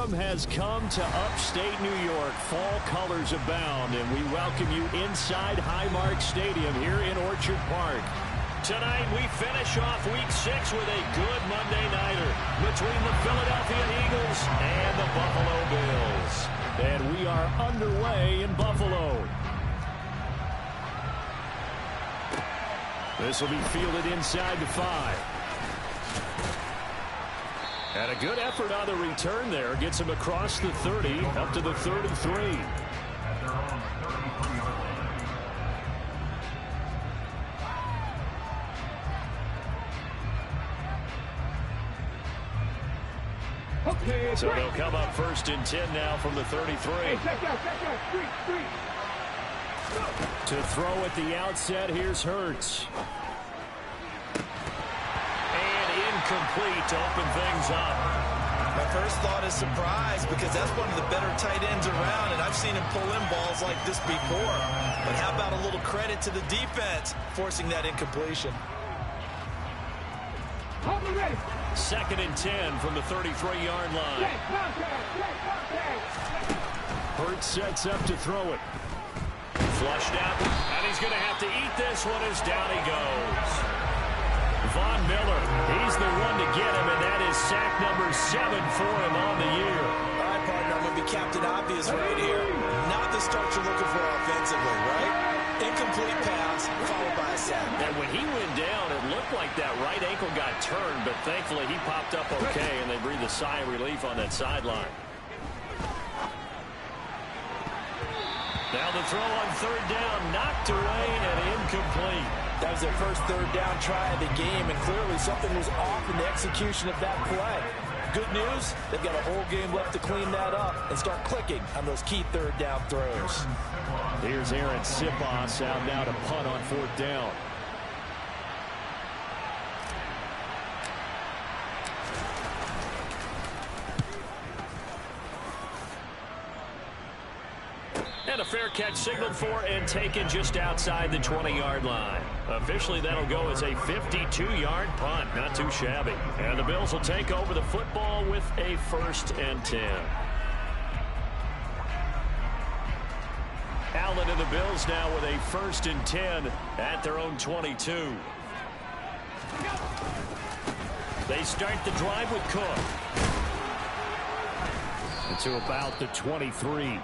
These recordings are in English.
Autumn has come to upstate New York. Fall colors abound, and we welcome you inside Highmark Stadium here in Orchard Park. Tonight, we finish off Week 6 with a good Monday nighter between the Philadelphia Eagles and the Buffalo Bills. And we are underway in Buffalo. This will be fielded inside the 5. And a good effort on the return there. Gets him across the 30, up to the 33. So they'll come up 1st and 10 now from the 33. To throw at the outset, here's Hurts. Complete to open things up. My first thought is surprise because that's one of the better tight ends around, and I've seen him pull in balls like this before. But how about a little credit to the defense forcing that incompletion? 2nd and 10 from the 33-yard line. Hurts sets up to throw it. Flushed out, and he's going to have to eat this one as down he goes. Von Miller, he's the one to get him, and that is sack number 7 for him on the year. All right, partner, I'm going to be Captain Obvious right here. Not the start you're looking for offensively, right? Incomplete pass, followed by a sack. And when he went down, it looked like that right ankle got turned, but thankfully he popped up okay, and they breathed a sigh of relief on that sideline. Now the throw on 3rd down, knocked away and incomplete. That was their first 3rd down try of the game, and clearly something was off in the execution of that play. Good news, they've got a whole game left to clean that up and start clicking on those key 3rd down throws. Here's Aaron Siposs out now to punt on 4th down. And a fair catch signaled for and taken just outside the 20-yard line. Officially, that'll go as a 52-yard punt. Not too shabby. And the Bills will take over the football with a 1st and 10. Allen and the Bills now with a 1st and 10 at their own 22. They start the drive with Cook. To about the 23.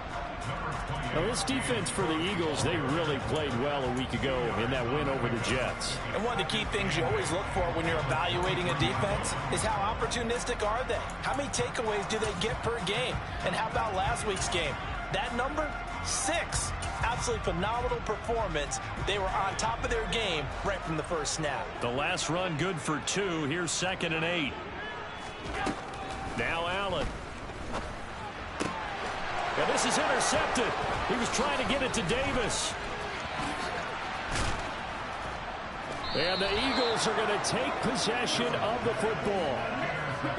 Now, this defense for the Eagles, they really played well a week ago in that win over the Jets. And one of the key things you always look for when you're evaluating a defense is how opportunistic are they? How many takeaways do they get per game? And how about last week's game? That number, 6. Absolutely phenomenal performance. They were on top of their game right from the first snap. The last run good for 2. Here's 2nd and 8. Now Allen. And this is intercepted. He was trying to get it to Davis. And the Eagles are going to take possession of the football.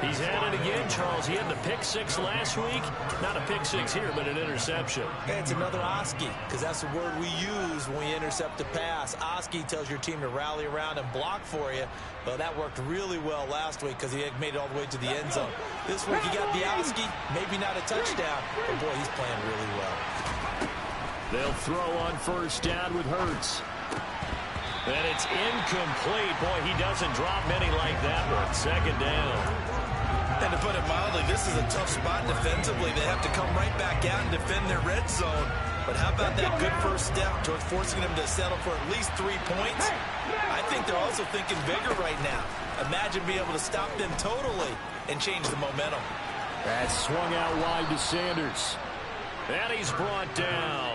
He's had it again, Charles. He had the pick 6 last week. Not a pick 6 here, but an interception. It's another Oski, because that's the word we use when we intercept a pass. Oski tells your team to rally around and block for you. But that worked really well last week because he had made it all the way to the end zone. This week he got the Oski, maybe not a touchdown, but boy, he's playing really well. They'll throw on 1st down with Hurts. And it's incomplete. Boy, he doesn't drop many like that one. 2nd down. And to put it mildly, this is a tough spot defensively. They have to come right back out and defend their red zone. But how about that good first step towards forcing them to settle for at least 3 points? I think they're also thinking bigger right now. Imagine being able to stop them totally and change the momentum. That's swung out wide to Sanders. And he's brought down.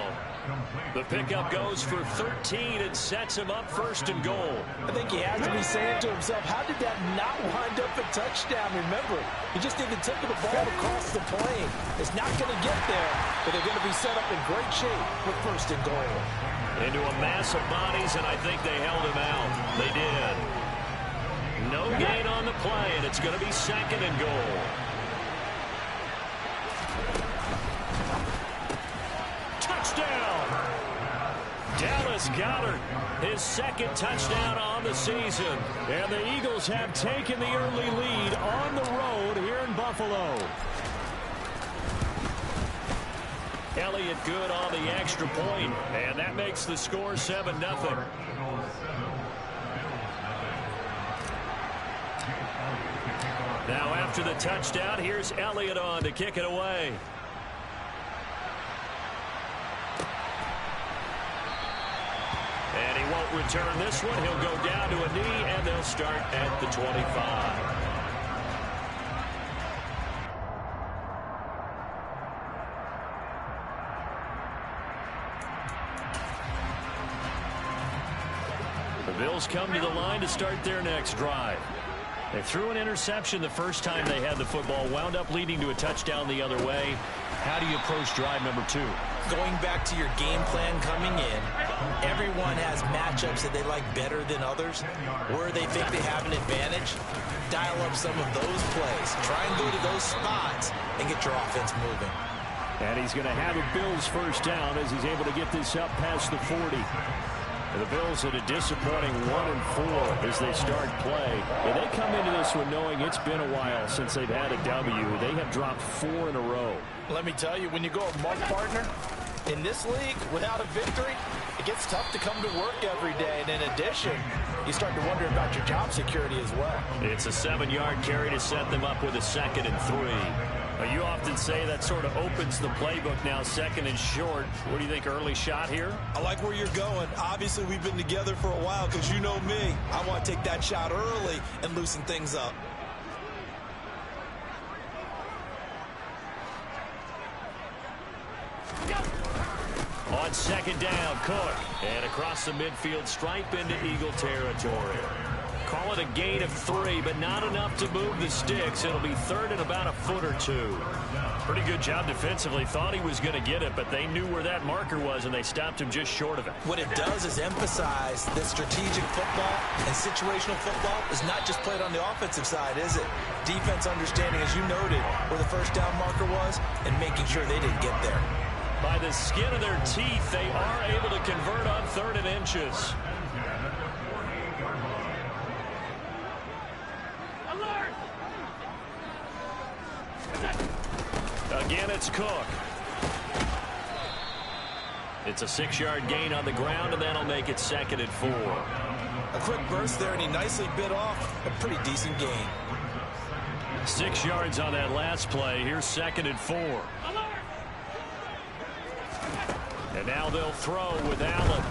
The pickup goes for 13 and sets him up 1st and goal. I think he has to be saying to himself, how did that not wind up a touchdown? Remember, he just did the tip of the ball across the plane. It's not going to get there, but they're going to be set up in great shape with 1st and goal. Into a mass of bodies, and I think they held him out. They did. No gain on the play, and it's going to be 2nd and goal. Dallas Goedert, his 2nd touchdown on the season. And the Eagles have taken the early lead on the road here in Buffalo. Elliott good on the extra point, and that makes the score 7-0. Now after the touchdown, here's Elliott on to kick it away. And he won't return this one. He'll go down to a knee, and they'll start at the 25. The Bills come to the line to start their next drive. They threw an interception the first time they had the football, wound up leading to a touchdown the other way. How do you approach drive number 2? Going back to your game plan coming in, everyone has matchups that they like better than others. Where they think they have an advantage, dial up some of those plays. Try and go to those spots and get your offense moving. And he's going to have a Bills first down as he's able to get this up past the 40. The Bills at a disappointing 1-4 as they start play. And they come into this one knowing it's been a while since they've had a W. They have dropped 4 in a row. Let me tell you, when you go a month partner in this league without a victory, it gets tough to come to work every day. And in addition, you start to wonder about your job security as well. It's a 7-yard carry to set them up with a 2nd and 3. You often say that sort of opens the playbook now, 2nd and short. What do you think, early shot here? I like where you're going. Obviously, we've been together for a while because you know me. I want to take that shot early and loosen things up. On 2nd down, Cook. And across the midfield stripe into Eagle territory. Call it a gain of 3, but not enough to move the sticks. It'll be 3rd and about a foot or 2. Pretty good job defensively. Thought he was going to get it, but they knew where that marker was, and they stopped him just short of it. What it does is emphasize that strategic football and situational football is not just played on the offensive side, is it? Defense understanding, as you noted, where the first down marker was and making sure they didn't get there. By the skin of their teeth, they are able to convert on 3rd and inches. Again, it's Cook. It's a 6-yard gain on the ground, and that'll make it 2nd and 4. A quick burst there, and he nicely bit off a pretty decent gain. 6 yards on that last play. Here's 2nd and 4. And now they'll throw with Allen.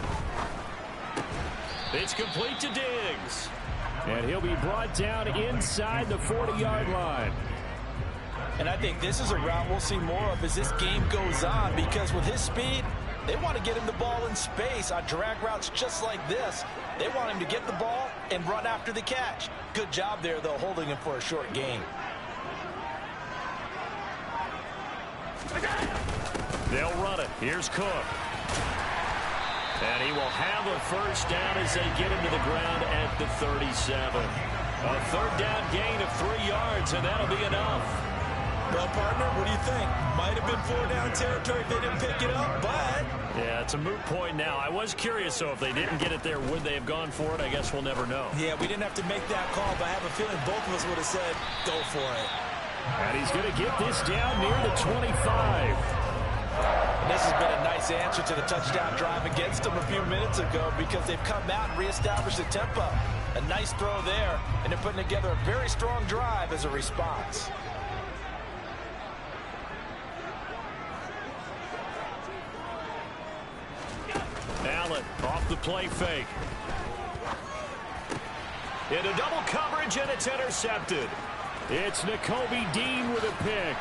It's complete to Diggs. And he'll be brought down inside the 40-yard line. And I think this is a route we'll see more of as this game goes on, because with his speed, they want to get him the ball in space on drag routes just like this. They want him to get the ball and run after the catch. Good job there, though, holding him for a short gain. They'll run it. Here's Cook. And he will have a first down as they get him to the ground at the 37. A 3rd down gain of 3 yards, and that'll be enough. Well, partner, what do you think? Might have been 4-down territory if they didn't pick it up, but... Yeah, it's a moot point now. I was curious, so if they didn't get it there, would they have gone for it? I guess we'll never know. Yeah, we didn't have to make that call, but I have a feeling both of us would have said, go for it. And he's going to get this down near the 25. And this has been a nice answer to the touchdown drive against them a few minutes ago, because they've come out and reestablished the tempo. A nice throw there, and they're putting together a very strong drive as a response. Allen off the play fake. Into double coverage, and it's intercepted. It's Nakobe Dean with a pick.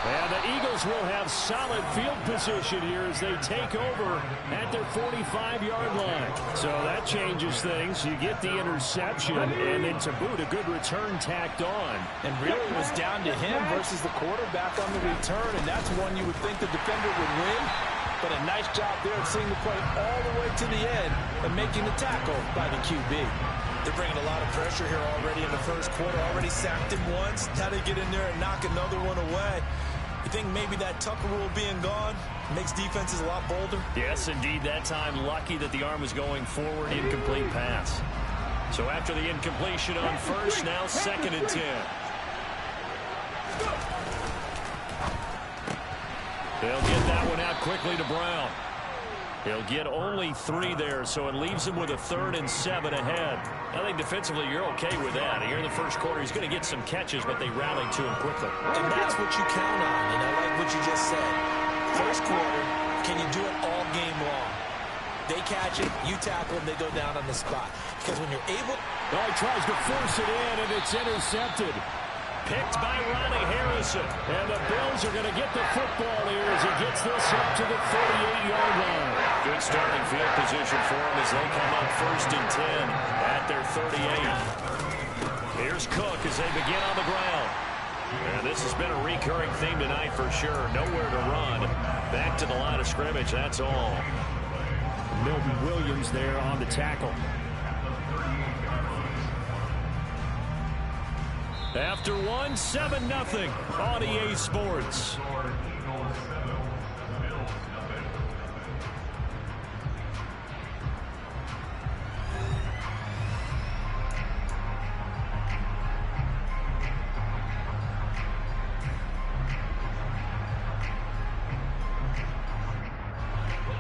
And the Eagles will have solid field position here as they take over at their 45-yard line. So that changes things. You get the interception, and then to boot, a good return tacked on. And really it was down to him versus the quarterback on the return, and that's one you would think the defender would win. But a nice job there of seeing the play all the way to the end and making the tackle by the QB. They're bringing a lot of pressure here already in the first quarter. Already sacked him once. How to get in there and knock another one away. You think maybe that Tucker rule being gone makes defenses a lot bolder? Yes, indeed. That time, lucky that the arm was going forward. Incomplete pass. So after the incompletion on first, now 2nd and 10. They'll get that one out quickly to Brown. He'll get only 3 there, so it leaves him with a 3rd and 7 ahead. I think defensively you're okay with that. Here in the first quarter, he's going to get some catches, but they rallied to him quickly. And that's what you count on, and I like what you just said. First quarter, can you do it all game long? They catch it, you tackle them, they go down on the spot. Because when you're able... Oh, he tries to force it in, and it's intercepted. Picked by Ronnie Harrison. And the Bills are going to get the football here as he gets this up to the 38-yard line. Good starting field position for him as they come up 1st and 10 at their 38. Here's Cook as they begin on the ground. And this has been a recurring theme tonight for sure. Nowhere to run. Back to the line of scrimmage, that's all. Milton Williams there on the tackle. After 1, 7-0 on EA Sports.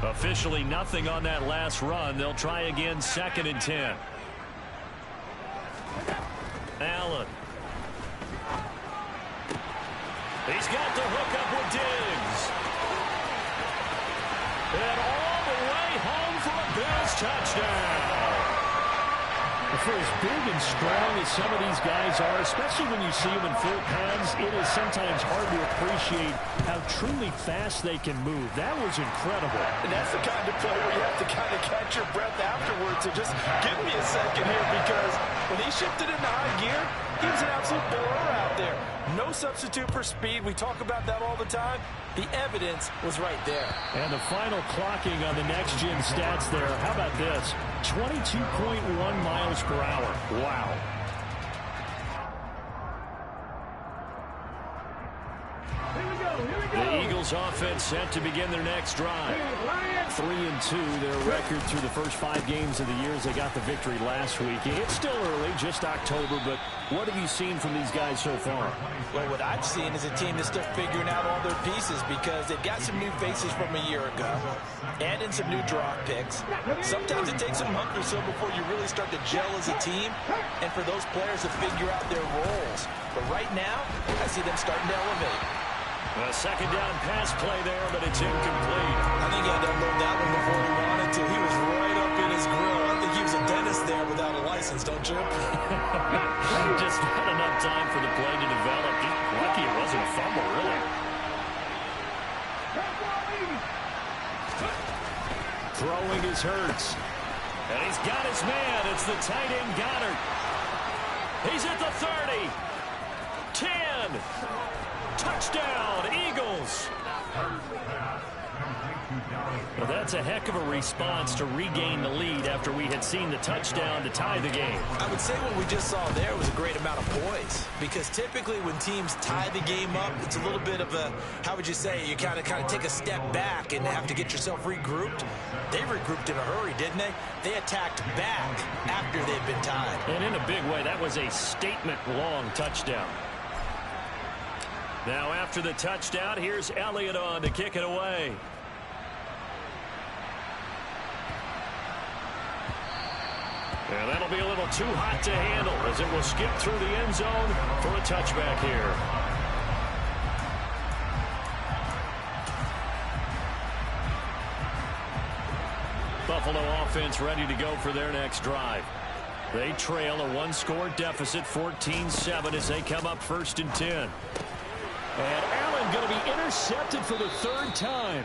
Officially nothing on that last run. They'll try again 2nd and 10. Allen. He's got the hook up with Diggs. And all the way home for a Bills touchdown. For as big and strong as some of these guys are, especially when you see them in full pads, it is sometimes hard to appreciate how truly fast they can move. That was incredible. And that's the kind of play where you have to kind of catch your breath afterwards. So just give me a second here, because when he shifted into high gear, he was an absolute blower out there. No substitute for speed. We talk about that all the time. The evidence was right there. And the final clocking on the next-gen stats there. How about this? 22.1 miles per hour. Wow. The Eagles offense set to begin their next drive. 3-2, their record through the first 5 games of the year as they got the victory last week. It's still early, just October, but what have you seen from these guys so far? Well, what I've seen is a team that's still figuring out all their pieces, because they've got some new faces from a year ago, add in some new draft picks. Sometimes it takes a month or so before you really start to gel as a team, and for those players to figure out their roles. But right now, I see them starting to elevate. A second down pass play there, but it's incomplete. I think he had to unload that one before he wanted to. He was right up in his grill. I think he was a dentist there without a license, don't you? Just not enough time for the play to develop. Just lucky it wasn't a fumble, really. Throwing is Hurts. And he's got his man. It's the tight end Goddard. He's at the 30. 10. Touchdown, Eagles. Well, that's a heck of a response to regain the lead after we had seen the touchdown to tie the game. I would say what we just saw there was a great amount of poise, because typically when teams tie the game up, it's a little bit of a, how would you say, you kind of take a step back and have to get yourself regrouped. They regrouped in a hurry, didn't they? They attacked back after they'd been tied. And in a big way, that was a statement-long touchdown. Now after the touchdown, here's Elliott on to kick it away. And that'll be a little too hot to handle as it will skip through the end zone for a touchback here. Buffalo offense ready to go for their next drive. They trail a 1-score deficit, 14-7, as they come up 1st and 10. And Allen going to be intercepted for the 3rd time.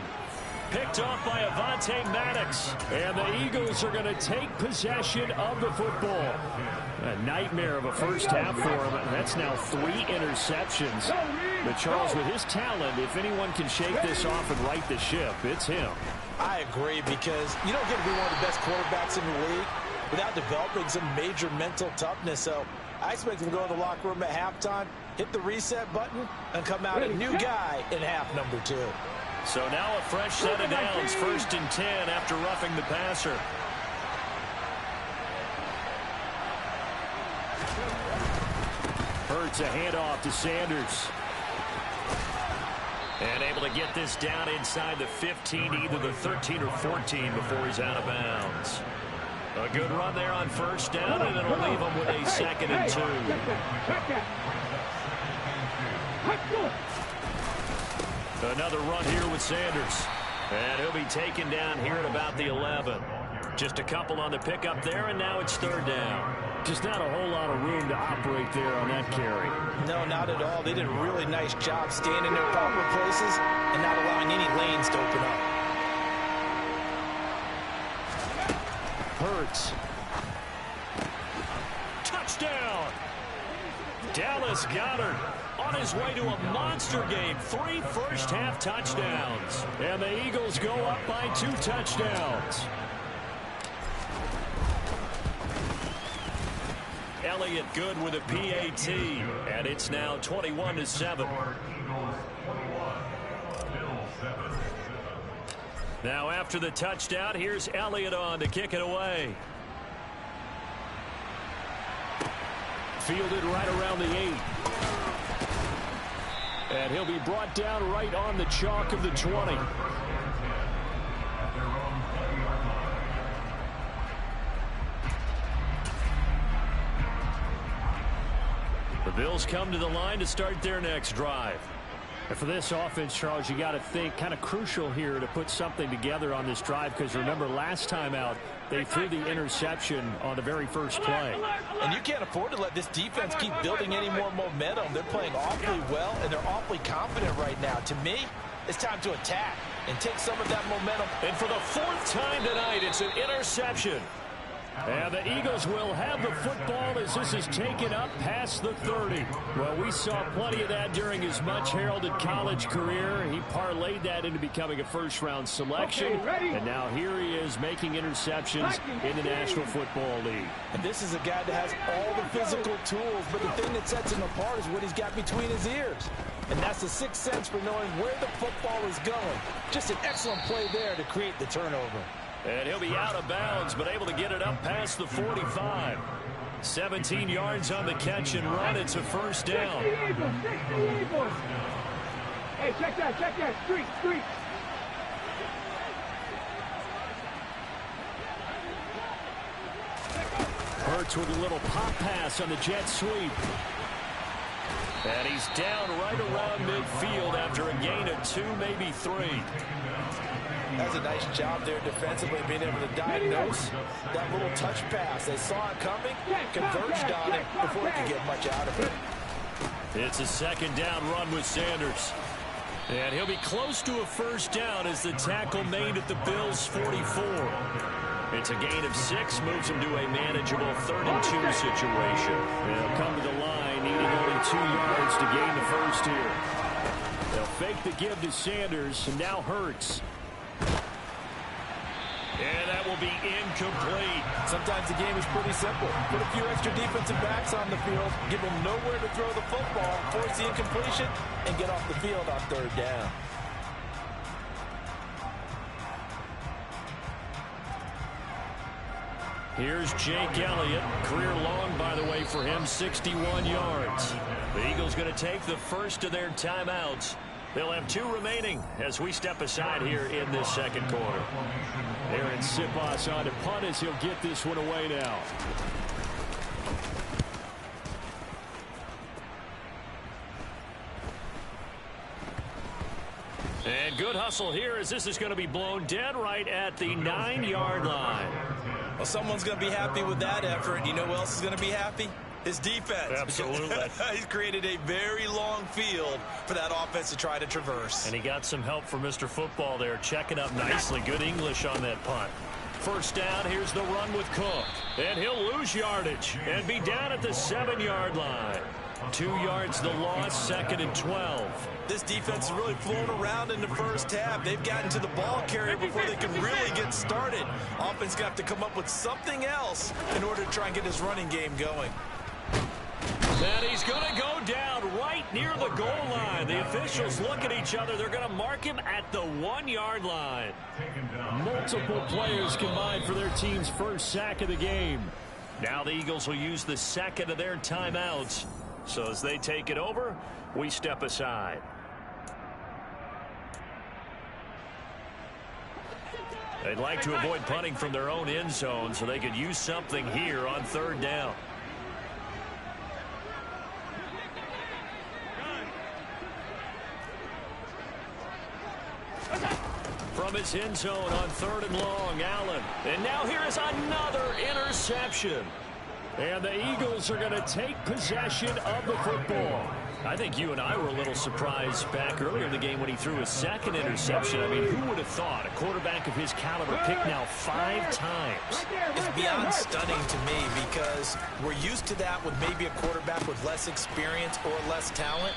Picked off by Avonte Maddox. And the Eagles are going to take possession of the football. A nightmare of a first half for him. That's now 3 interceptions. But Charles, with his talent, if anyone can shake this off and right the ship, it's him. I agree, because you don't get to be one of the best quarterbacks in the league without developing some major mental toughness. So I expect him to go to the locker room at halftime, hit the reset button, and come out a new guy in half number 2. So now a fresh set of downs, 1st and 10 after roughing the passer. Hurts a handoff to Sanders. And able to get this down inside the 15, either the 13 or 14 before he's out of bounds. A good run there on first down, and it'll leave him with a 2nd and 2. Another run here with Sanders. And he'll be taken down here at about the 11. Just a couple on the pickup there, and now it's 3rd down. Just not a whole lot of room to operate there on that carry. No, not at all. They did a really nice job staying in their proper places and not allowing any lanes to open up. Hurts. Touchdown! Dallas Goedert on his way to a monster game. 3 first-half touchdowns. And the Eagles go up by 2 touchdowns. Elliott good with a PAT, and it's now 21-7. Now after the touchdown, here's Elliott on to kick it away. Fielded right around the 8. And he'll be brought down right on the chalk of the 20. The Bills come to the line to start their next drive. And for this offense, Charles, you got to think kind of crucial here to put something together on this drive, because remember last time out they threw the interception on the very first play. And you can't afford to let this defense keep building any more momentum. They're playing awfully well, and they're awfully confident right now. To me, it's time to attack and take some of that momentum. And for the 4th time tonight, it's an interception. And the Eagles will have the football as this is taken up past the 30. Well, we saw plenty of that during his much-heralded college career. He parlayed that into becoming a first-round selection. And now here he is making interceptions in the National Football League. And this is a guy that has all the physical tools, but the thing that sets him apart is what he's got between his ears. And that's the 6th sense for knowing where the football is going. Just an excellent play there to create the turnover. And he'll be out of bounds, but able to get it up past the 45. 17 yards on the catch and run. It's a first down. Hey, check that. Street. Hurts with a little pop pass on the jet sweep. And he's down right around midfield after a gain of 2, maybe 3. That's a nice job there defensively, being able to diagnose that little touch pass. They saw it coming, converged on it before he could get much out of it. It's a 2nd down run with Sanders. And he'll be close to a first down as the tackle made at the Bills' 44. It's a gain of 6, moves him to a manageable 3rd and 2 situation. They'll come to the line, needing only 2 yards to gain the first here. They'll fake the give to Sanders, and now Hurts. And that will be incomplete. Sometimes the game is pretty simple. Put a few extra defensive backs on the field, give them nowhere to throw the football, force the incompletion, and get off the field on 3rd down. Here's Jake Elliott. Career long, by the way, for him, 61 yards. The Eagles going to take the first of their timeouts. They'll have 2 remaining as we step aside here in this 2nd quarter. Aaron Siposs on to punt as he'll get this one away now. And good hustle here as this is going to be blown dead right at the 9-yard line. Well, someone's going to be happy with that effort. You know who else is going to be happy? His defense. Absolutely. He's created a very long field for that offense to try to traverse. And he got some help from Mr. Football there, checking up nicely. Good English on that punt. First down, here's the run with Cook. And he'll lose yardage and be down at the 7-yard line. 2 yards the loss, 2nd and 12. This defense is really flown around in the first half. They've gotten to the ball carrier before they can really get started. Offense got to come up with something else in order to try and get his running game going. And he's going to go down right near the goal line. The officials look at each other. They're going to mark him at the 1-yard line. Multiple players combined for their team's first sack of the game. Now the Eagles will use the 2nd of their timeouts. So as they take it over, we step aside. They'd like to avoid punting from their own end zone so they could use something here on third down. From his end zone on third and long, Allen. And now here is another interception. And the Eagles are going to take possession of the football. I think you and I were a little surprised back earlier in the game when he threw his second interception. I mean, who would have thought a quarterback of his caliber picked now 5 times? It's beyond stunning to me because we're used to that with maybe a quarterback with less experience or less talent.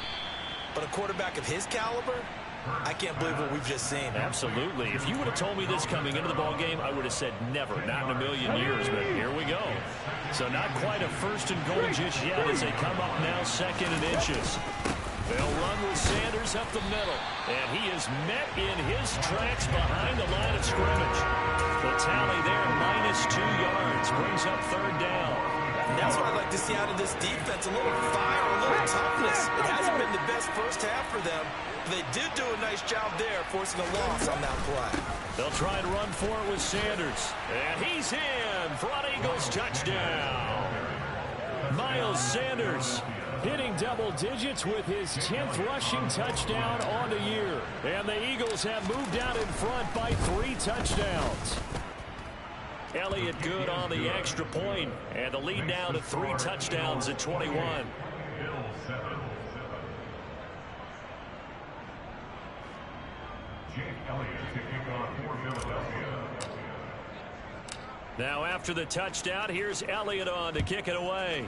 But a quarterback of his caliber, I can't believe what we've just seen. Absolutely. If you would have told me this coming into the ball game, I would have said never, not in a million years. But here we go. So not quite a first and goal just yet as they come up now second and inches. They'll run with Sanders up the middle. And he is met in his tracks behind the line of scrimmage. The tally there, -2 yards, brings up third down. And that's what I'd like to see out of this defense. A little fire, a little toughness. It hasn't been the best first half for them. They did do a nice job there, forcing a loss on that play. They'll try and run for it with Sanders. And he's in for an Eagles touchdown. Miles Sanders hitting double digits with his 10th rushing touchdown on the year. And the Eagles have moved out in front by 3 touchdowns. Elliott good on the extra point, and the lead now to 3 touchdowns at 21. Now after the touchdown, here's Elliott on to kick it away.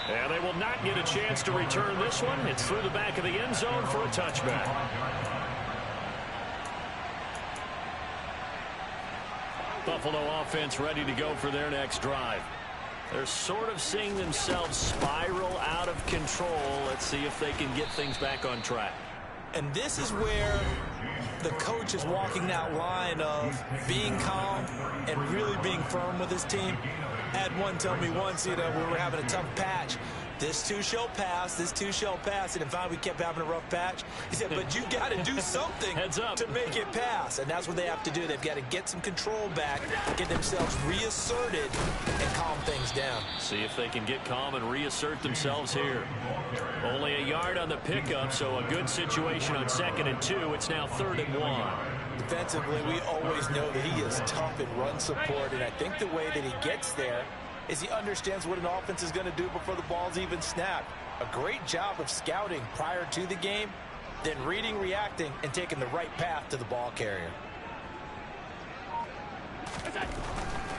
And they will not get a chance to return this one. It's through the back of the end zone for a touchback. Buffalo offense ready to go for their next drive. They're sort of seeing themselves spiral out of control. Let's see if they can get things back on track. And this is where the coach is walking that line of being calm and really being firm with his team. I had one tell me once, we were having a tough patch. This too shall pass, this too shall pass. And finally we kept having a rough patch. He said, but you got to do something to make it pass. And that's what they have to do. They've got to get some control back, get themselves reasserted, and calm things down. See if they can get calm and reassert themselves here. Only a yard on the pickup, so a good situation on 2nd and 2. It's now 3rd and 1. Defensively, we always know that he is tough in run support, and I think the way that he gets there is he understands what an offense is going to do before the ball's even snapped. A great job of scouting prior to the game, then reading, reacting, and taking the right path to the ball carrier.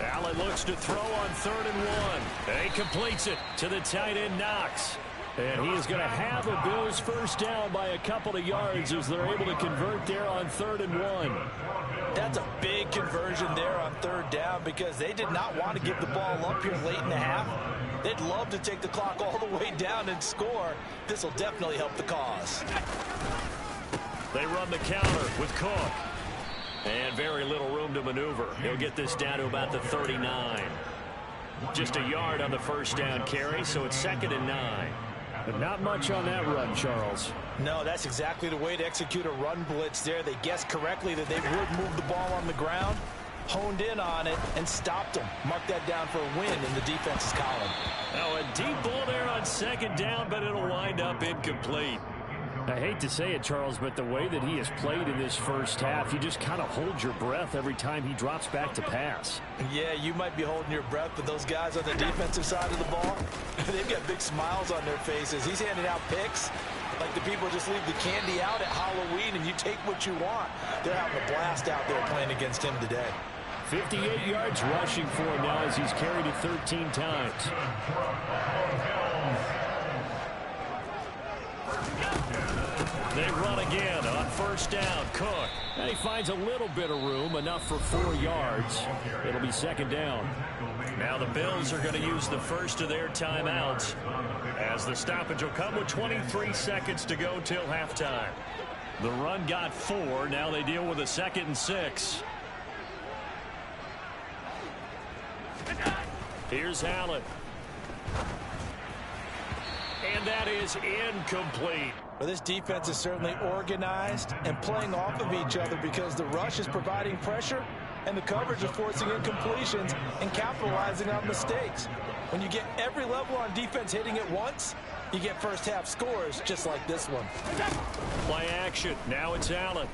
Allen looks to throw on 3rd and 1. And he completes it to the tight end, Knox. And he is going to have a Bills first down by a couple of yards as they're able to convert there on 3rd and 1. That's a big conversion there on 3rd down because they did not want to give the ball up here late in the half. They'd love to take the clock all the way down and score. This will definitely help the cause. They run the counter with Cook. And very little room to maneuver. He'll get this down to about the 39. Just a yard on the first down carry, so it's 2nd and 9. But not much on that run, Charles. No, that's exactly the way to execute a run blitz there. They guessed correctly that they would move the ball on the ground, honed in on it, and stopped them. Mark that down for a win in the defense's column. Now a deep ball there on 2nd down, but it'll wind up incomplete. I hate to say it, Charles, but the way that he has played in this first half, you just kind of hold your breath every time he drops back to pass. Yeah, you might be holding your breath, but those guys on the defensive side of the ball, they've got big smiles on their faces. He's handing out picks like the people just leave the candy out at Halloween and you take what you want. They're having a blast out there playing against him today. 58 yards rushing for him now as he's carried it 13 times. They run again on 1st down. Cook. And he finds a little bit of room, enough for 4 yards. It'll be 2nd down. Now the Bills are going to use the first of their timeouts as the stoppage will come with 23 seconds to go till halftime. The run got 4. Now they deal with a 2nd and 6. Here's Allen. And that is incomplete. Well, this defense is certainly organized and playing off of each other because the rush is providing pressure and the coverage is forcing incompletions and capitalizing on mistakes. When you get every level on defense hitting at once, you get first half scores just like this one. Play action. Now it's Allen.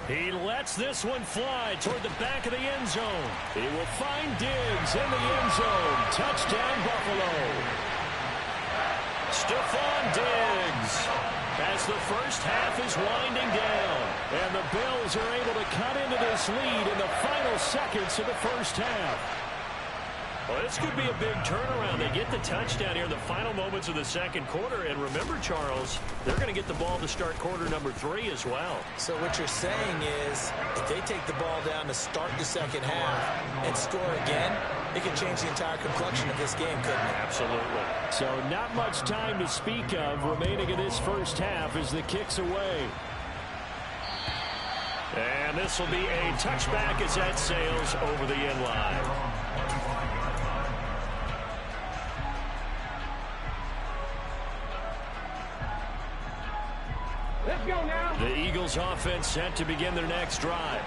He lets this one fly toward the back of the end zone. He will find Diggs in the end zone. Touchdown, Buffalo. Stephon Diggs as the first half is winding down. And the Bills are able to cut into this lead in the final seconds of the first half. Well, this could be a big turnaround. They get the touchdown here in the final moments of the second quarter. And remember, Charles, they're going to get the ball to start quarter number 3 as well. So what you're saying is if they take the ball down to start the second half and score again, it could change the entire complexion of this game, couldn't it? Absolutely. So not much time to speak of remaining in this first half as the kick's away. And this will be a touchback as that sails over the end line. Let's go now. The Eagles offense set to begin their next drive.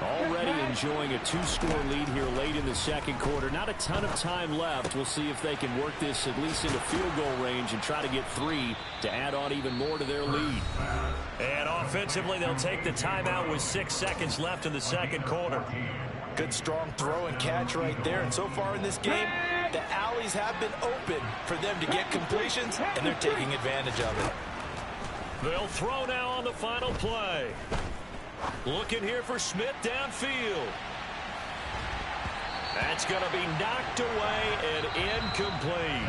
Already enjoying a 2-score lead here late in the second quarter. Not a ton of time left. We'll see if they can work this at least into field goal range and try to get 3 to add on even more to their lead. And offensively, they'll take the timeout with 6 seconds left in the second quarter. Good strong throw and catch right there. And so far in this game, the alleys have been open for them to get completions, and they're taking advantage of it. They'll throw now on the final play. Looking here for Smith downfield. That's going to be knocked away and incomplete.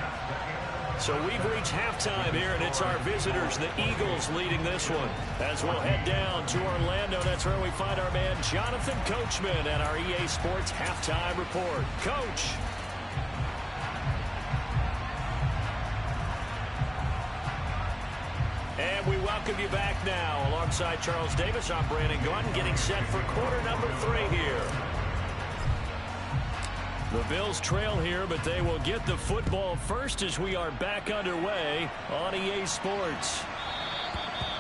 So we've reached halftime here, and it's our visitors, the Eagles, leading this one. As we'll head down to Orlando, that's where we find our man Jonathan Coachman at our EA Sports Halftime Report. Coach. And we welcome you back now. Alongside Charles Davis, I'm Brandon Gunn, getting set for quarter number 3 here. The Bills trail here, but they will get the football first as we are back underway on EA Sports.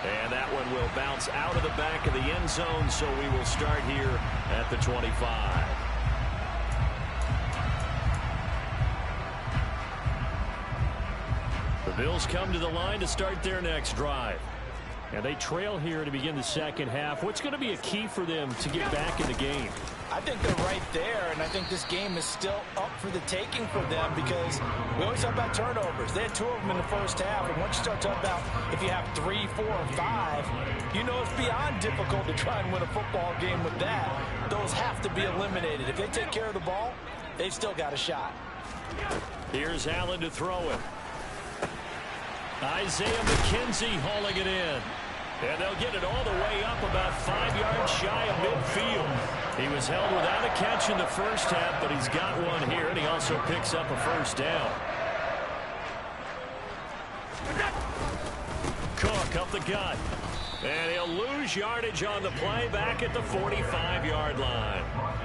And that one will bounce out of the back of the end zone, so we will start here at the 25. The Bills come to the line to start their next drive. And they trail here to begin the second half. What's going to be a key for them to get back in the game? I think they're right there, and I think this game is still up for the taking for them because we always talk about turnovers. They had 2 of them in the first half, and once you start talking about if you have 3, 4, or 5, you know it's beyond difficult to try and win a football game with that. Those have to be eliminated. If they take care of the ball, they've still got a shot. Here's Allen to throw it. Isaiah McKenzie hauling it in. And they'll get it all the way up about 5 yards shy of midfield. He was held without a catch in the first half, but he's got one here, and he also picks up a first down. Cook up the gut. And he'll lose yardage on the play back at the 45-yard line.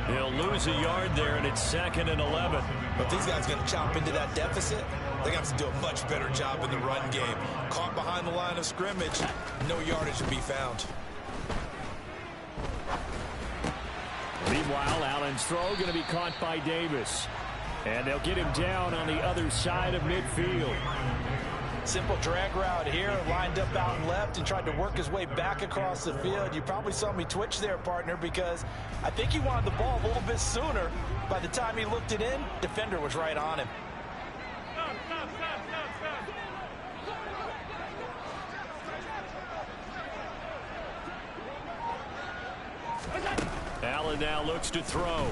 He'll lose a yard there, and it's 2nd and 11. But these guys are going to chop into that deficit. They're going to have to do a much better job in the run game. Caught behind the line of scrimmage, no yardage to be found. Meanwhile, Allen's throw going to be caught by Davis. And they'll get him down on the other side of midfield. Simple drag route here, lined up out and left and tried to work his way back across the field. You probably saw me twitch there, partner, because I think he wanted the ball a little bit sooner. By the time he looked it in, defender was right on him. Allen now looks to throw.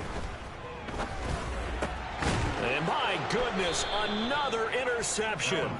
And my goodness, another interception.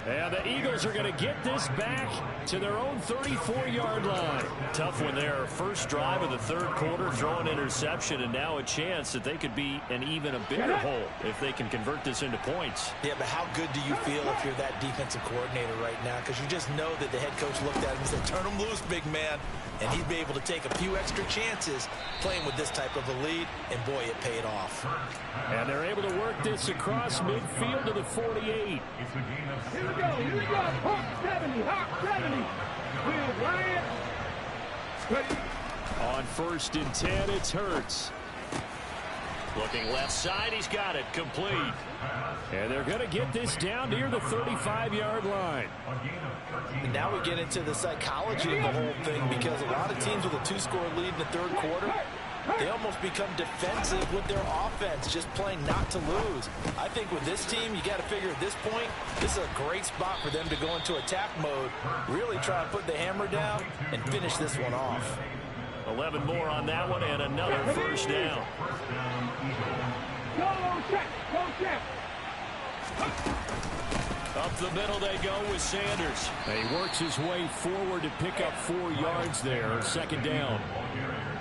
And the Eagles are going to get this back to their own 34-yard line. Tough one there. First drive of the third quarter, throwing interception, and now a chance that they could be in even a bigger hole if they can convert this into points. Yeah, but how good do you feel if you're that defensive coordinator right now? Because you just know that the head coach looked at him and said, turn him loose, big man. And he'd be able to take a few extra chances playing with this type of a lead, and boy, it paid off. And they're able to work this across midfield to the 48. Here we go. Hawk 70. Hawk 70. Will Bryant. Ready. On 1st and 10, it's Hurts. Looking left side, he's got it, complete. And they're going to get this down near the 35-yard line. And now we get into the psychology of the whole thing, because a lot of teams with a 2-score lead in the third quarter, they almost become defensive with their offense, just playing not to lose. I think with this team, you got to figure at this point, this is a great spot for them to go into attack mode, really try to put the hammer down and finish this one off. 11 more on that one and another first down. Go check. Go check. Up the middle they go with Sanders. He works his way forward to pick up 4 yards there. Second down.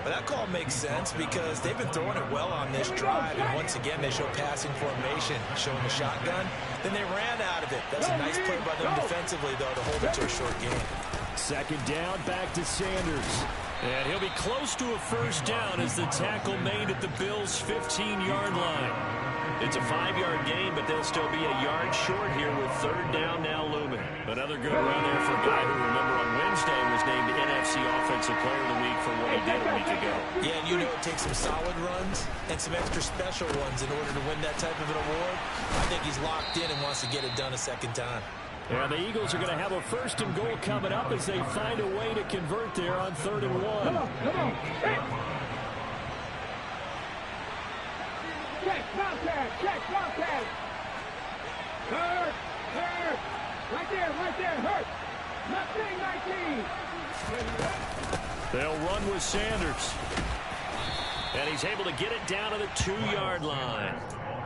But that call makes sense because they've been throwing it well on this drive. And once again, they show passing formation, showing the shotgun. Then they ran out of it. That's a nice play by them defensively, though, to hold it to a short game. Second down, back to Sanders. And he'll be close to a first down as the tackle made at the Bills' 15-yard line. It's a 5-yard gain, but they'll still be a yard short here with third down now looming. Another good run there for a guy who, remember, on Wednesday was named NFC Offensive Player of the Week for what he did a week ago. Yeah, and you know it takes some solid runs and some extra special ones in order to win that type of an award. I think he's locked in and wants to get it done a second time. And the Eagles are going to have a 1st and goal coming up as they find a way to convert there on 3rd and 1. Come on. Check, bounce pass. Hurt. Right there, Hurt. Nothing, 19. They'll run with Sanders. And he's able to get it down to the 2-yard line.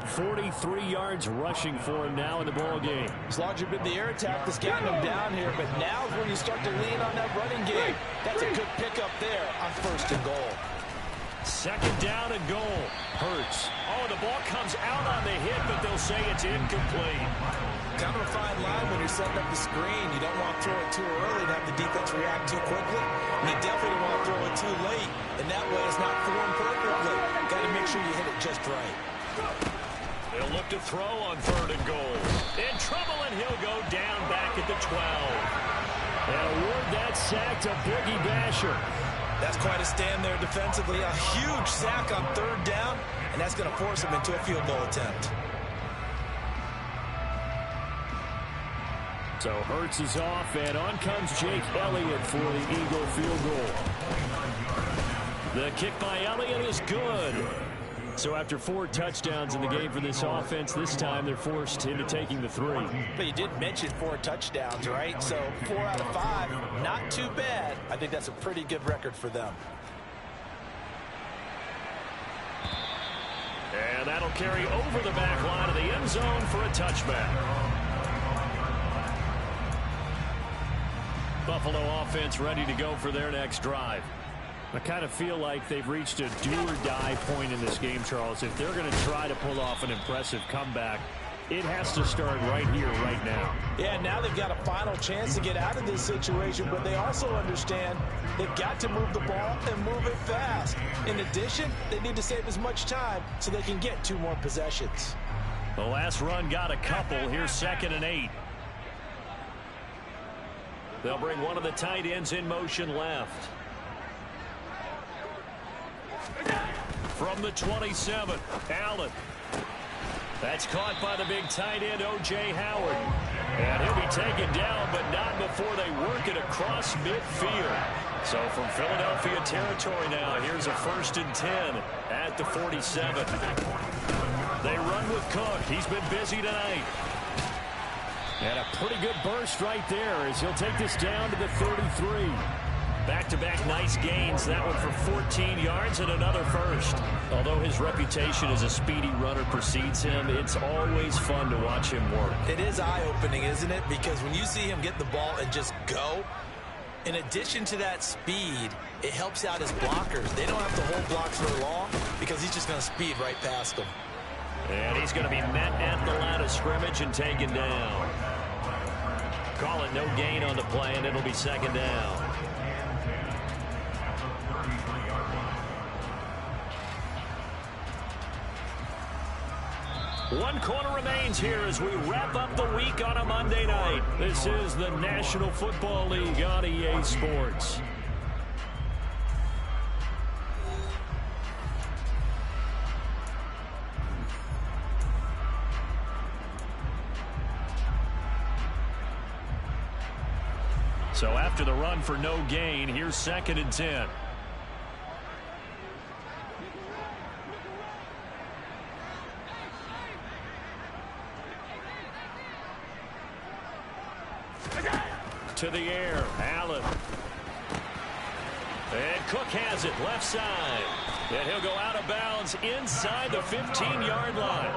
43 yards rushing for him now in the ball game. It's largely been the air attack that's gotten him down here, but now's when you start to lean on that running game. That's a good pickup there on 1st and goal. Second down and goal. Hurts. Oh, the ball comes out on the hit, but they'll say it's incomplete. Kind of a fine line when you're setting up the screen. You don't want to throw it too early and have the defense react too quickly. And you definitely don't want to throw it too late, and that way it's not formed perfectly. Got to make sure you hit it just right. They'll look to throw on 3rd and goal. In trouble, and he'll go down back at the 12. And award that sack to Boogie Basher. That's quite a stand there defensively. A huge sack on 3rd down, and that's going to force him into a field goal attempt. So Hurts is off, and on comes Jake Elliott for the Eagle field goal. The kick by Elliott is good. So after 4 touchdowns in the game for this offense, this time they're forced into taking the 3. But you did mention 4 touchdowns, right? So 4 out of 5, not too bad. I think that's a pretty good record for them. And that'll carry over the back line of the end zone for a touchback. Buffalo offense ready to go for their next drive. I kind of feel like they've reached a do-or-die point in this game, Charles. If they're going to try to pull off an impressive comeback, it has to start right here, right now. Yeah, now they've got a final chance to get out of this situation, but they also understand they've got to move the ball and move it fast. In addition, they need to save as much time so they can get 2 more possessions. The last run got a couple. Here's 2nd and 8. They'll bring one of the tight ends in motion left. From the 27, Allen. That's caught by the big tight end, O.J. Howard. And he'll be taken down, but not before they work it across midfield. So from Philadelphia territory now, here's a 1st and 10 at the 47. They run with Cook. He's been busy tonight. And a pretty good burst right there as he'll take this down to the 33. Back-to-back nice gains. That one for 14 yards and another first. Although his reputation as a speedy runner precedes him, it's always fun to watch him work. It is eye-opening, isn't it? Because when you see him get the ball and just go, in addition to that speed, it helps out his blockers. They don't have to hold blocks for long because he's just going to speed right past them. And he's going to be met at the line of scrimmage and taken down. Call it no gain on the play, and it'll be 2nd down. One quarter remains here as we wrap up the week on a Monday night. This is the National Football League on EA Sports. So after the run for no gain, here's 2nd and 10. To the air, Allen. And Cook has it, left side. And he'll go out of bounds inside the 15-yard line.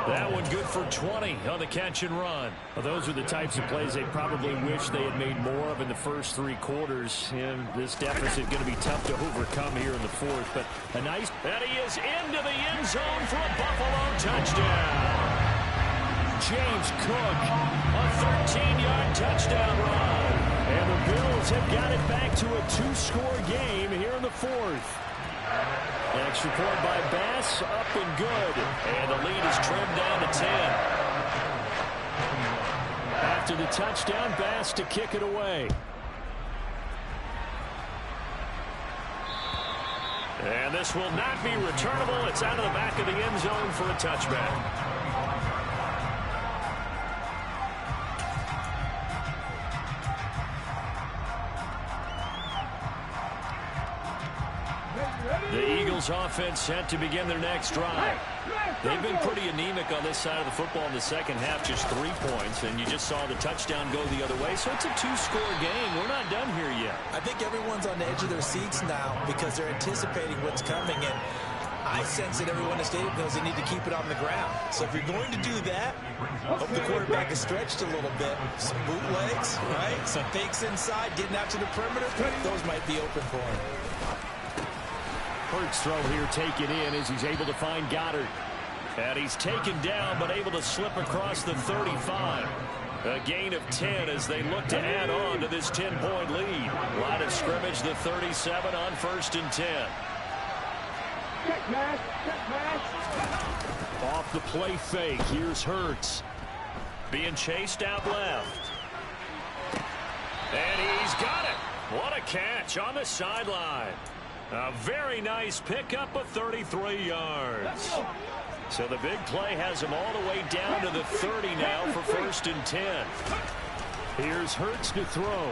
That one good for 20 on the catch and run. Well, those are the types of plays they probably wish they had made more of in the first 3 quarters. And this deficit going to be tough to overcome here in the 4th. But a nice... And he is into the end zone for a Buffalo touchdown. James Cook, a 13-yard touchdown run. And the Bills have got it back to a 2-score game here in the 4th. Extra point by Bass, up and good. And the lead is trimmed down to 10. After the touchdown, Bass to kick it away. And this will not be returnable. It's out of the back of the end zone for a touchback. The Eagles offense set to begin their next drive. They've been pretty anemic on this side of the football in the second half, just 3 points, and you just saw the touchdown go the other way. So it's a 2-score game. We're not done here yet. I think everyone's on the edge of their seats now because they're anticipating what's coming, and I sense that everyone in the stadium knows they need to keep it on the ground. So if you're going to do that, hope the quarterback is stretched a little bit. Some bootlegs, right? Some fakes inside, getting out to the perimeter. Those might be open for him. Hurts throw here taken in as he's able to find Goddard. And he's taken down but able to slip across the 35. A gain of 10 as they look to add on to this 10-point lead. Line of scrimmage, the 37 on 1st and 10. Check pass. Off the play fake, here's Hurts. Being chased out left. And he's got it. What a catch on the sideline. A very nice pickup of 33 yards. So the big play has him all the way down to the 30 now for 1st and 10. Here's Hurts to throw.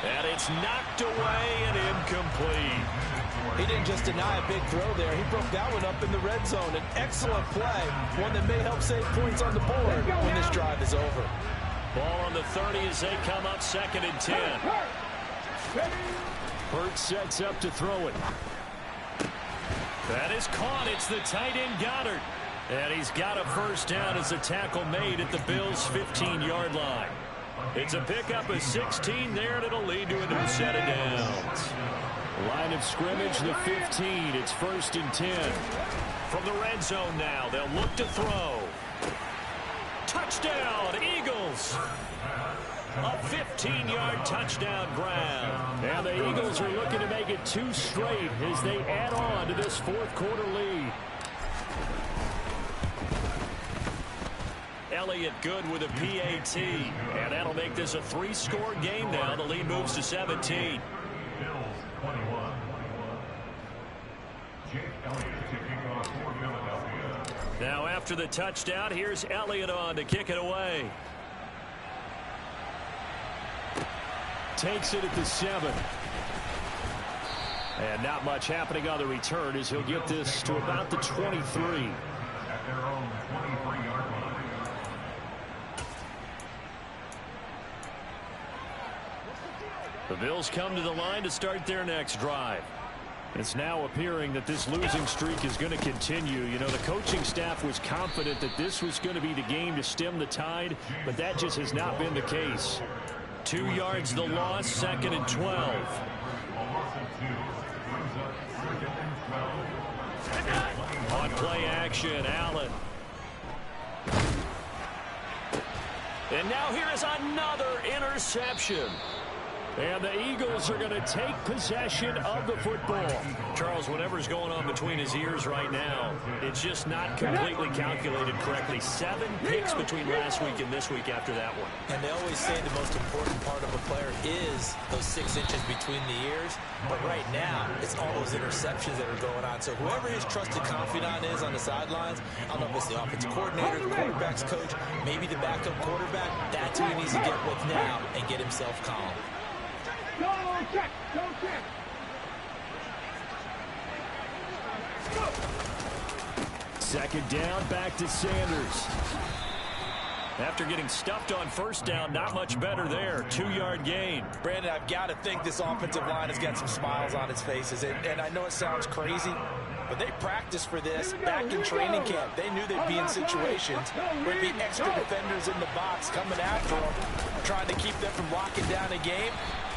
And it's knocked away and incomplete. He didn't just deny a big throw there. He broke that one up in the red zone. An excellent play. One that may help save points on the board when this drive is over. Ball on the 30 as they come up 2nd and 10. Hurts sets up to throw it. That is caught. It's the tight end Goddard. And he's got a first down as a tackle made at the Bills' 15-yard line. It's a pickup of 16 there, and it'll lead to a new set of downs. Line of scrimmage, the 15. It's 1st and 10. From the red zone now, they'll look to throw. Touchdown, Eagles! A 15-yard touchdown grab. And the Eagles are looking to make it 2 straight as they add on to this 4th quarter lead. Elliott good with a PAT. And that'll make this a 3-score game now. The lead moves to 17. Now after the touchdown, here's Elliott on to kick it away. Takes it at the 7. And not much happening on the return as he'll get this to about the 23. At their own 23-yard line. The Bills come to the line to start their next drive. It's now appearing that this losing streak is going to continue. You know, the coaching staff was confident that this was going to be the game to stem the tide, but that just has not been the case. 2 yards the loss, 2nd and 12. On play action, Allen. And now here is another interception. And the Eagles are going to take possession of the football. Charles, whatever's going on between his ears right now, it's just not completely calculated correctly. 7 picks between last week and this week after that one. And they always say the most important part of a player is those 6 inches between the ears. But right now, it's all those interceptions that are going on. So whoever his trusted confidant is on the sidelines, I don't know if it's the offensive coordinator, the quarterback's coach, maybe the backup quarterback, that's who he needs to get with now and get himself calm. Go check! Go check! Second down, back to Sanders. After getting stuffed on first down, not much better there. 2-yard gain. Brandon, I've got to think this offensive line has got some smiles on its faces. And I know it sounds crazy, but they practiced for this back in training camp. They knew they'd be in situations where there'd be extra defenders in the box coming after them, trying to keep them from locking down a game.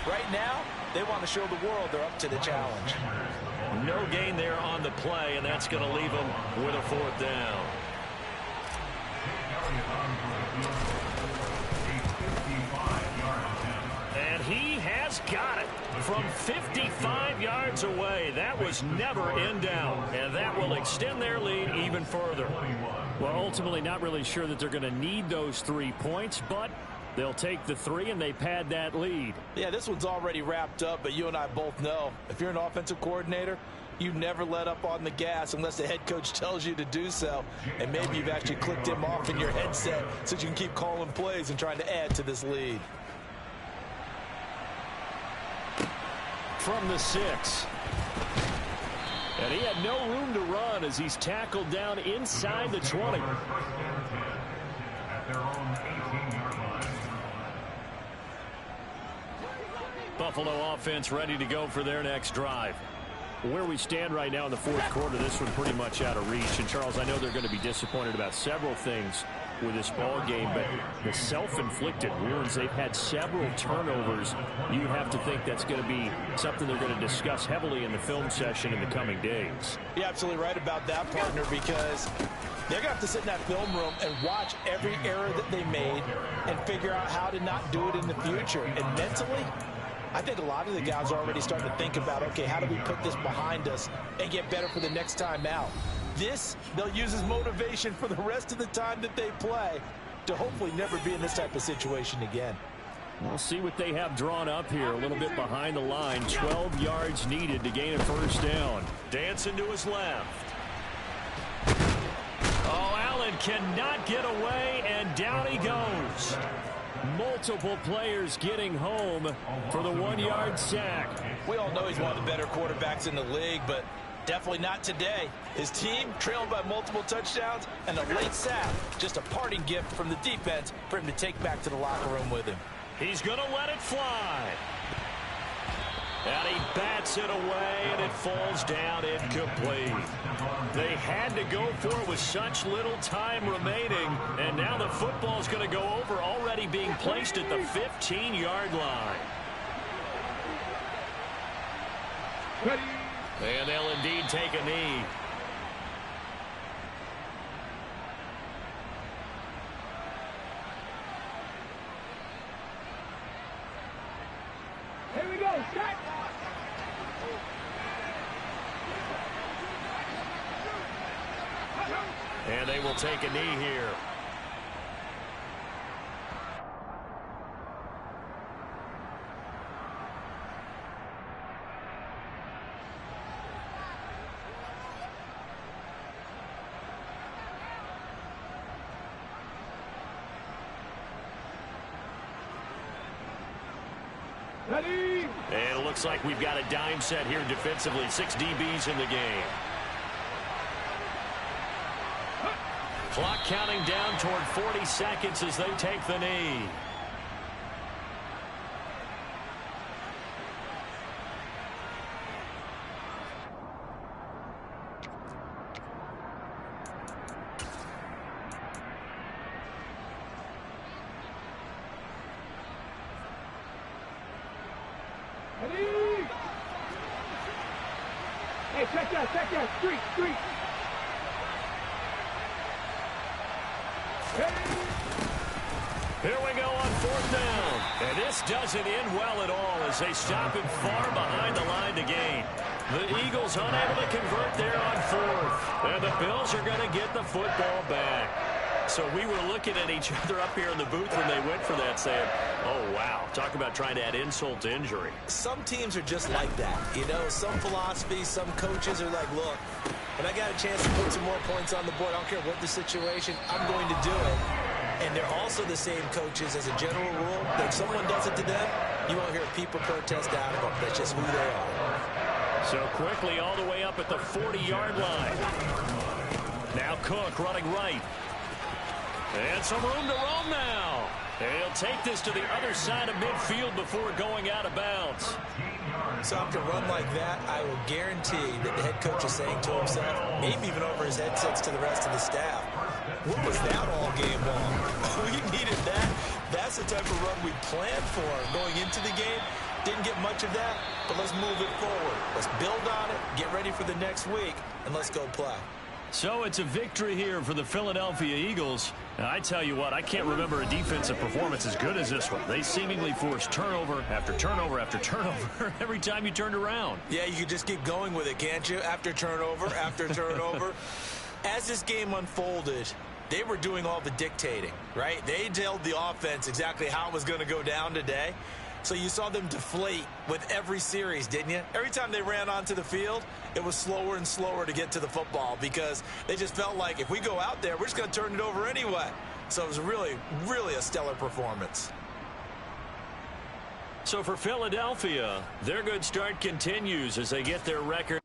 Right now, they want to show the world they're up to the challenge. No gain there on the play, and that's going to leave them with a 4th down. And he has got it from 55 yards away. That was never in doubt, and that will extend their lead even further. Well, ultimately not really sure that they're going to need those 3 points, but they'll take the 3 and they pad that lead. Yeah, this one's already wrapped up, but you and I both know if you're an offensive coordinator, you never let up on the gas unless the head coach tells you to do so. And maybe you've actually clicked him off in your headset so you can keep calling plays and trying to add to this lead. From the 6. And he had no room to run as he's tackled down inside the 20. At their own 18-yard line. Buffalo offense ready to go for their next drive. Where we stand right now in the 4th quarter, this one pretty much out of reach. And, Charles, I know they're going to be disappointed about several things with this ball game, but the self-inflicted wounds, they've had several turnovers. You have to think that's going to be something they're going to discuss heavily in the film session in the coming days. You're absolutely right about that, partner, because they're going to have to sit in that film room and watch every error that they made and figure out how to not do it in the future. And mentally, I think a lot of the guys are already starting to think about, okay, how do we put this behind us and get better for the next time out? This, they'll use as motivation for the rest of the time that they play to hopefully never be in this type of situation again. We'll see what they have drawn up here. A little bit behind the line. 12 yards needed to gain a 1st down. Dancing to his left. Oh, Allen cannot get away, and down he goes. Multiple players getting home for the 1-yard sack. We all know he's one of the better quarterbacks in the league, but definitely not today. His team trailed by multiple touchdowns, and a late sack, just a parting gift from the defense for him to take back to the locker room with him. He's going to let it fly. And he bats it away, and it falls down incomplete. They had to go for it with such little time remaining, and now the football's going to go over, already being placed at the 15-yard line. And they'll indeed take a knee. Here we go, set! And they will take a knee here. Ready? And it looks like we've got a dime set here defensively. 6 DBs in the game. Clock counting down toward 40 seconds as they take the knee. Ready? Hey, check that, street. Here we go on 4th down. And this doesn't end well at all as they stop him far behind the line to gain. The Eagles unable to convert there on fourth. And the Bills are going to get the football back. So we were looking at each other up here in the booth when they went for that saying, oh, wow, talk about trying to add insult to injury. Some teams are just like that. You know, some philosophies, some coaches are like, look, when I got a chance to put some more points on the board, I don't care what the situation, I'm going to do it. And they're also the same coaches as a general rule. That if someone does it to them, you won't hear people protest out of them. That's just who they are. So quickly all the way up at the 40-yard line. Now Cook running right. And some room to roam now. And he'll take this to the other side of midfield before going out of bounds. So after a run like that, I will guarantee that the head coach is saying to himself, maybe even over his headsets to the rest of the staff, what was that all game long? We needed that. That's the type of run we planned for going into the game. Didn't get much of that, but let's move it forward. Let's build on it, get ready for the next week, and let's go play. So it's a victory here for the Philadelphia Eagles. And I tell you what, I can't remember a defensive performance as good as this one. They seemingly forced turnover after turnover after turnover every time you turned around. Yeah, you could just keep going with it, can't you? After turnover, after turnover. As this game unfolded, they were doing all the dictating, right? They told the offense exactly how it was going to go down today. So you saw them deflate with every series, didn't you? Every time they ran onto the field, it was slower and slower to get to the football because they just felt like if we go out there, we're just going to turn it over anyway. So it was really, really a stellar performance. So for Philadelphia, their good start continues as they get their record.